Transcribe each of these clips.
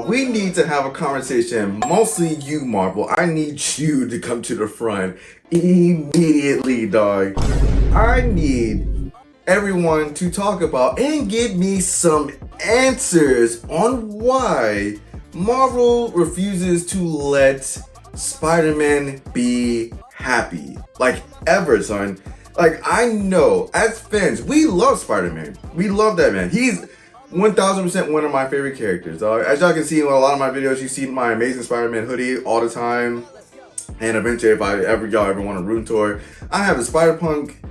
we need to have a conversation. Mostly you, Marvel. I need you to come to the front immediately, dog. I need everyone to talk about and give me some answers on why Marvel refuses to let Spider-Man be happy. Like, ever, son. Like, I know, as fans, we love Spider-Man. We love that man. He's 1000% one of my favorite characters. As y'all can see in a lot of my videos, you see my Amazing Spider-Man hoodie all the time. And eventually, if y'all ever want a room tour, I have a Spider-Punk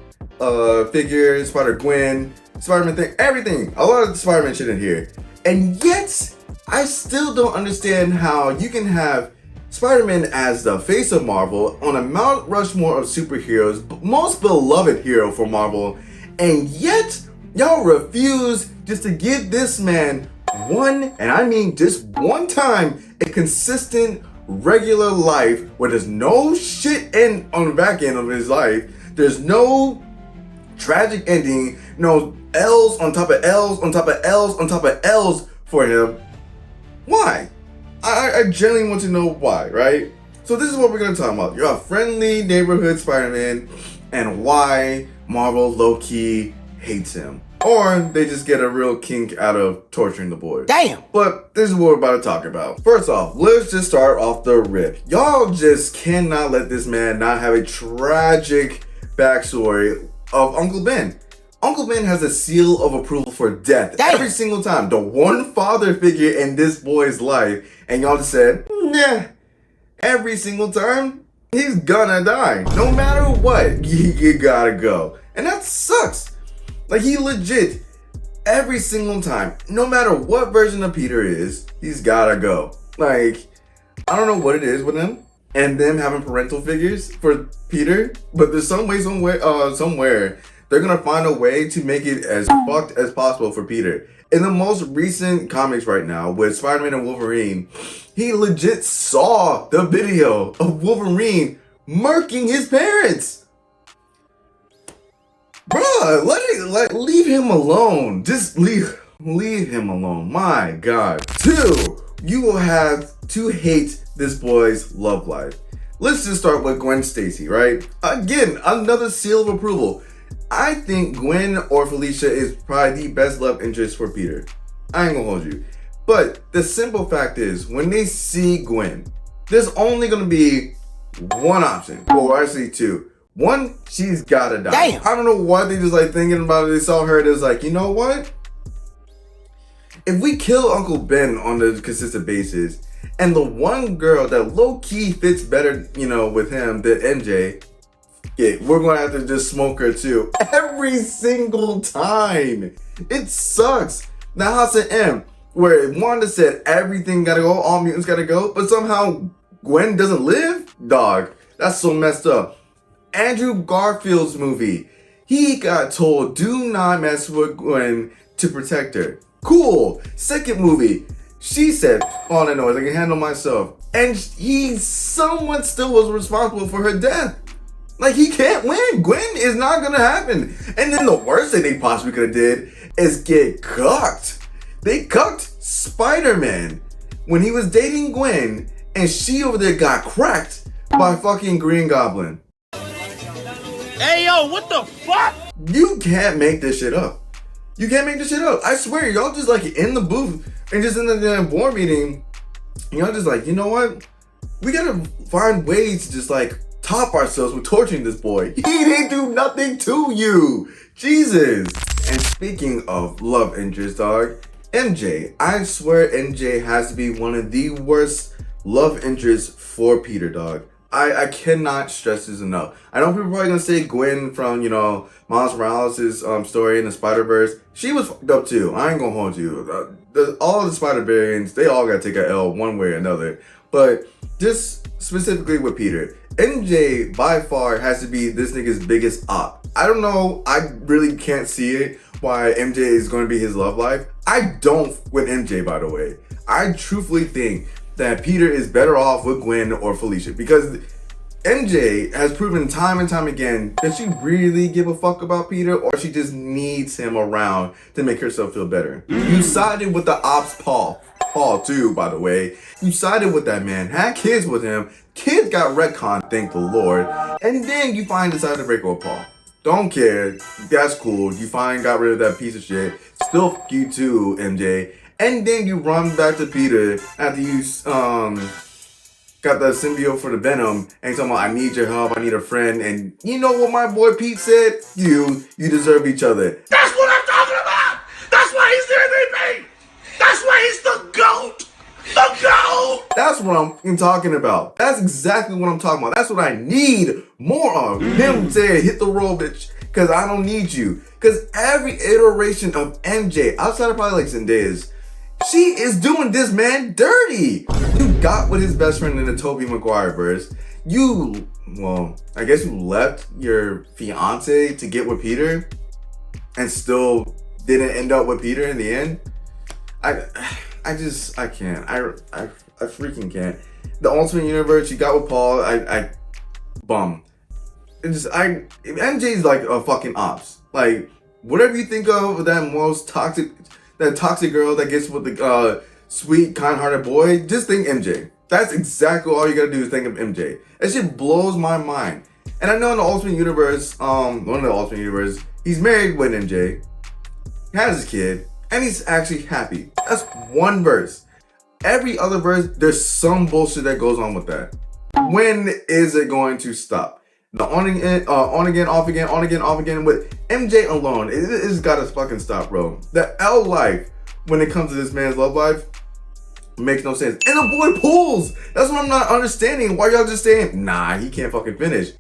figure, Spider-Gwen, Spider-Man thing, everything. A lot of the Spider-Man shit in here. And yet, I still don't understand how you can have Spider-Man as the face of Marvel on a Mount Rushmore of superheroes, most beloved hero for Marvel, and yet y'all refuse just to give this man one, and I mean just one time, a consistent, regular life where there's no shit on the back end of his life. There's no tragic ending, no L's on top of L's on top of L's on top of L's for him. Why? I genuinely want to know why, right? So this is what we're going to talk about. You're a friendly neighborhood Spider-Man and why Marvel low-key hates him. Or they just get a real kink out of torturing the boy. Damn! But this is what we're about to talk about. First off, let's just start off the rip. Y'all just cannot let this man not have a tragic backstory of Uncle Ben. Uncle Ben has a seal of approval for death. Damn. Every single time. The one father figure in this boy's life. And y'all just said, nah. Every single time, he's gonna die. No matter what, you gotta go. And that sucks. Like, he legit, every single time, no matter what version of Peter is, he's gotta go. Like, I don't know what it is with him and them having parental figures for Peter, but there's some way, somewhere, they're gonna find a way to make it as fucked as possible for Peter. In the most recent comics right now, with Spider-Man and Wolverine, he legit saw the video of Wolverine murking his parents. Bruh, leave him alone. Just leave him alone. My God. 2, you will have to hate this boy's love life. Let's just start with Gwen Stacy, right? Again, another seal of approval. I think Gwen or Felicia is probably the best love interest for Peter. I ain't gonna hold you. But the simple fact is, when they see Gwen, there's only gonna be one option. Or actually 2. 1, she's gotta die. Damn. I don't know why they just like thinking about it. They saw her, it was like, you know what? If we kill Uncle Ben on a consistent basis, and the one girl that low-key fits better, with him than MJ, yeah, we're gonna have to just smoke her too. Every single time. It sucks. Now, House of M, where Wanda said everything gotta go, all mutants gotta go, but somehow Gwen doesn't live? Dog, that's so messed up. Andrew Garfield's movie, he got told, do not mess with Gwen to protect her. Cool. Second movie, she said, all I know is I can handle myself. And he somewhat still was responsible for her death. Like, he can't win. Gwen is not gonna happen. And then the worst thing they possibly could have did is get cucked. They cucked Spider-Man when he was dating Gwen, and she over there got cracked by fucking Green Goblin. Hey, yo, what the fuck? You can't make this shit up. You can't make this shit up. I swear, y'all just like in the booth and just in the board meeting, y'all just like, you know what? We gotta find ways to just like top ourselves with torturing this boy. He didn't do nothing to you. Jesus. And speaking of love interest, dog, MJ. I swear MJ has to be one of the worst love interests for Peter, dog. I cannot stress this enough. I know people are probably gonna say Gwen from, Miles Morales' story in the Spider-Verse. She was fucked up too. I ain't gonna hold you. All of the Spider-Variants, they all gotta take a L one way or another. But just specifically with Peter, MJ by far has to be this nigga's biggest op. I don't know, I really can't see it why MJ is going to be his love life. I don't with MJ, by the way. I truthfully think that Peter is better off with Gwen or Felicia, because MJ has proven time and time again that she really give a fuck about Peter, or she just needs him around to make herself feel better. You sided with the ops Paul. Paul too, by the way. You sided with that man, had kids with him, kids got retconned, thank the Lord, and then you finally decided to break up with Paul. Don't care, that's cool. You finally got rid of that piece of shit. Still fuck you too, MJ. And then you run back to Peter after you got the symbiote for the Venom, and he's talking about, I need your help, I need a friend, and you know what my boy Pete said? You deserve each other. That's what I'm talking about! That's why he's the MVP! That's why he's the GOAT! The GOAT! That's what I'm talking about. That's exactly what I'm talking about. That's what I need more of. Him saying, hit the road, bitch, because I don't need you. Because every iteration of MJ, outside of probably like Zendaya's, she is doing this man dirty. You got with his best friend in the Tobey Maguire verse. I guess you left your fiance to get with Peter and still didn't end up with Peter in the end. I can't. I freaking can't. The Ultimate Universe, you got with Paul, bum. MJ's like a fucking ops. Like, whatever you think of that most toxic girl that gets with the sweet, kind-hearted boy, just think MJ. That's exactly all you gotta do is think of MJ. That shit blows my mind. And I know in the Ultimate Universe, one of the Ultimate Universe, he's married with MJ, he has his kid, and he's actually happy. That's one verse. Every other verse, there's some bullshit that goes on with that. When is it going to stop? The on again, off again, on again, off again with MJ alone. It's gotta fucking stop, bro. The L life, when it comes to this man's love life, makes no sense. And the boy pulls. That's what I'm not understanding. Why y'all just saying, nah, he can't fucking finish?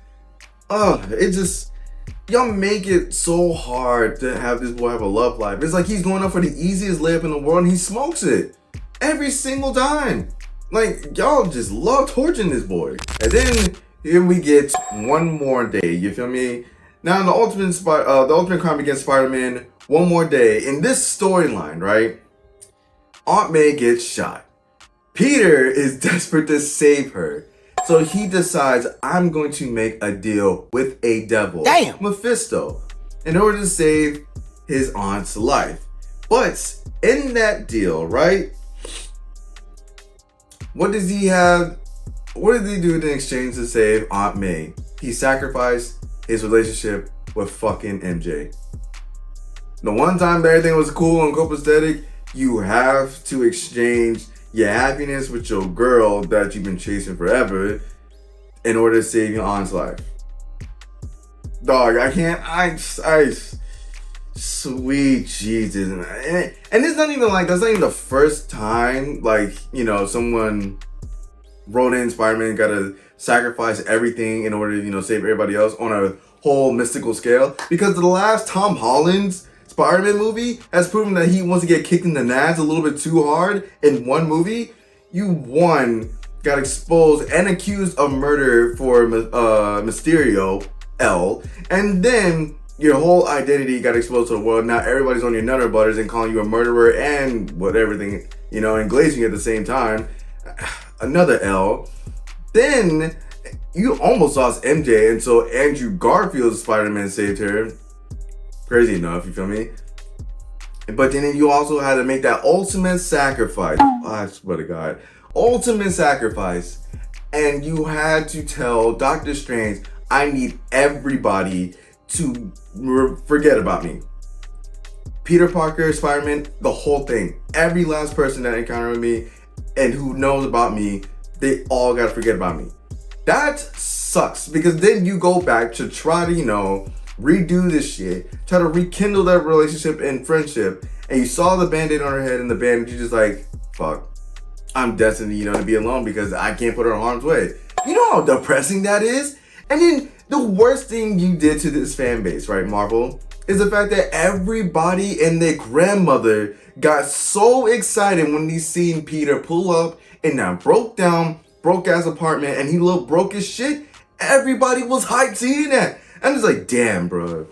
Y'all make it so hard to have this boy have a love life. It's like he's going up for the easiest layup in the world and he smokes it every single time. Like, y'all just love torturing this boy. And then here we get one more day, you feel me? Now in the Ultimate Crime Against Spider-Man, one more day. In this storyline, right? Aunt May gets shot. Peter is desperate to save her. So he decides, I'm going to make a deal with a devil, Mephisto, in order to save his aunt's life. But in that deal, right? What does he have? What did he do in exchange to save Aunt May? He sacrificed his relationship with fucking MJ. The one time that everything was cool and copacetic, you have to exchange your happiness with your girl that you've been chasing forever in order to save your aunt's life. Dog, sweet Jesus. And it's not even like, that's not even the first time, like, you know, someone wrote in Spider-Man gotta sacrifice everything in order to, you know, save everybody else on a whole mystical scale. Because the last Tom Holland's Spider-Man movie has proven that he wants to get kicked in the nads a little bit too hard in one movie. Got exposed and accused of murder for Mysterio, L, and then your whole identity got exposed to the world. Now everybody's on your nutter butters and calling you a murderer and everything, you know, and glazing you at the same time. Another L. Then you almost lost MJ, and so Andrew Garfield's Spider-Man saved her. Crazy enough, you feel me? But then you also had to make that ultimate sacrifice. I swear to God. Ultimate sacrifice. And you had to tell Doctor Strange, I need everybody to forget about me. Peter Parker, Spider-Man, the whole thing. Every last person that encountered me and who knows about me, they all gotta forget about me. That sucks, because then you go back to try to, you know, redo this shit, try to rekindle that relationship and friendship, and you saw the band-aid on her head and the band, you're just like, fuck, I'm destined, you know, to be alone because I can't put her in harm's way. You know how depressing that is? And then the worst thing you did to this fan base, right, Marvel, is the fact that everybody and their grandmother got so excited when they seen Peter pull up in that broke ass apartment and he looked broke as shit. Everybody was hyped seeing that. I'm just like, damn, bro.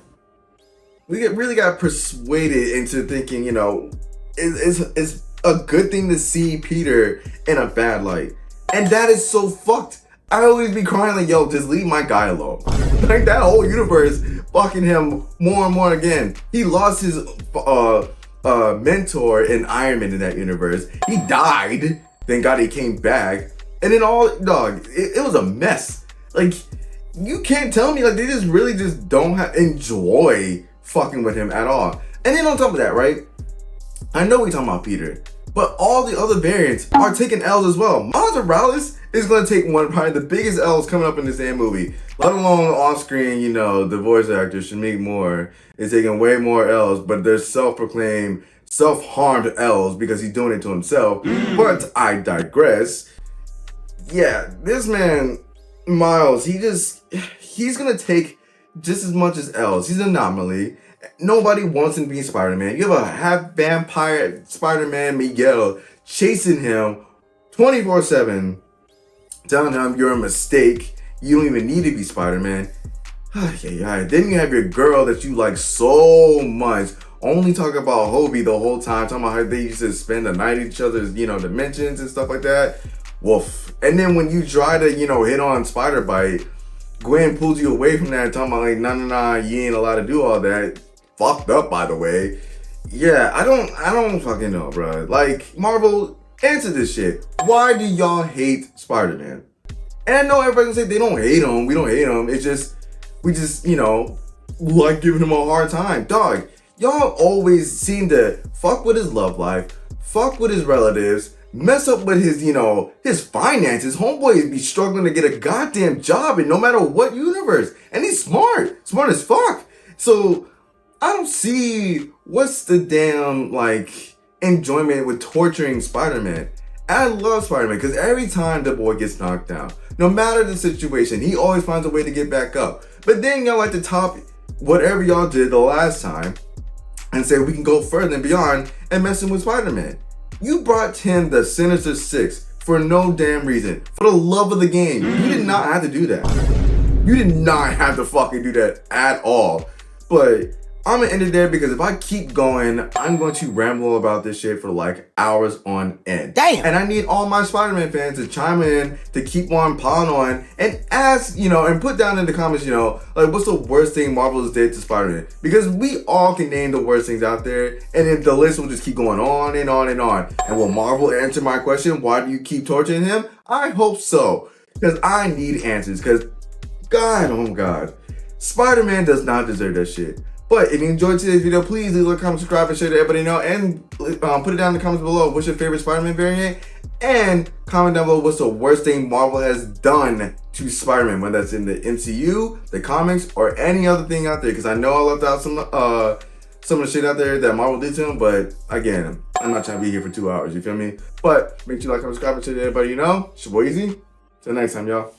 We really got persuaded into thinking, you know, it's a good thing to see Peter in a bad light. And that is so fucked. I always be crying like, yo, just leave my guy alone. Like, that whole universe fucking him more and more again. He lost his mentor in Iron Man in that universe. He died. Thank God he came back. And then it was a mess. Like, you can't tell me, like, they just really just don't enjoy fucking with him at all. And then on top of that, right? I know we talking about Peter, but all the other variants are taking L's as well. Miles Morales is going to take probably the biggest L's coming up in this damn movie. Let alone on screen, you know, the voice actor, Shamik Moore, is taking way more L's, but they're self-proclaimed, self-harmed L's because he's doing it to himself. But I digress. Yeah, this man, Miles, he's going to take just as much as L's. He's an anomaly. Nobody wants him to be Spider-Man. You have a half vampire Spider-Man Miguel chasing him 24/7, telling him you're a mistake. You don't even need to be Spider-Man. Then you have your girl that you like so much, only talk about Hobie the whole time, talking about how they used to spend the night in each other's, you know, dimensions and stuff like that. Woof. And then when you try to, you know, hit on Spider-Bite, Gwen pulls you away from that, talking about like, nah, you ain't allowed to do all that. Fucked up, by the way. Yeah, I don't fucking know, bro. Like, Marvel, answer this shit. Why do y'all hate Spider-Man? And I know everybody can say they don't hate him. We don't hate him. It's just, we just, you know, like giving him a hard time. Dog, y'all always seem to fuck with his love life, fuck with his relatives, mess up with his, you know, his finances. Homeboy be struggling to get a goddamn job in no matter what universe. And he's smart as fuck. So I don't see what's the damn, like, enjoyment with torturing Spider-Man. I love Spider-Man because every time the boy gets knocked down, no matter the situation, he always finds a way to get back up. But then y'all like to top whatever y'all did the last time and say we can go further and beyond and messing with Spider-Man. You brought him the Sinister Six for no damn reason. For the love of the game. You did not have to do that. You did not have to fucking do that at all. But I'm gonna end it there because if I keep going, I'm going to ramble about this shit for like hours on end. Damn! And I need all my Spider-Man fans to chime in, to keep on piling on, and ask, you know, and put down in the comments, you know, like what's the worst thing Marvel has did to Spider-Man? Because we all can name the worst things out there, and then the list will just keep going on and on and on. And will Marvel answer my question, why do you keep torturing him? I hope so. Because I need answers, because God, oh God, Spider-Man does not deserve that shit. But if you enjoyed today's video, please leave a comment, subscribe, and share to everybody know. And put it down in the comments below. What's your favorite Spider-Man variant? And comment down below what's the worst thing Marvel has done to Spider-Man, whether that's in the MCU, the comics, or any other thing out there. Because I know I left out some of the shit out there that Marvel did to him. But again, I'm not trying to be here for 2 hours. You feel me? But make sure you like, comment, subscribe, and share to everybody you know. It's your boy Easy. Till next time, y'all.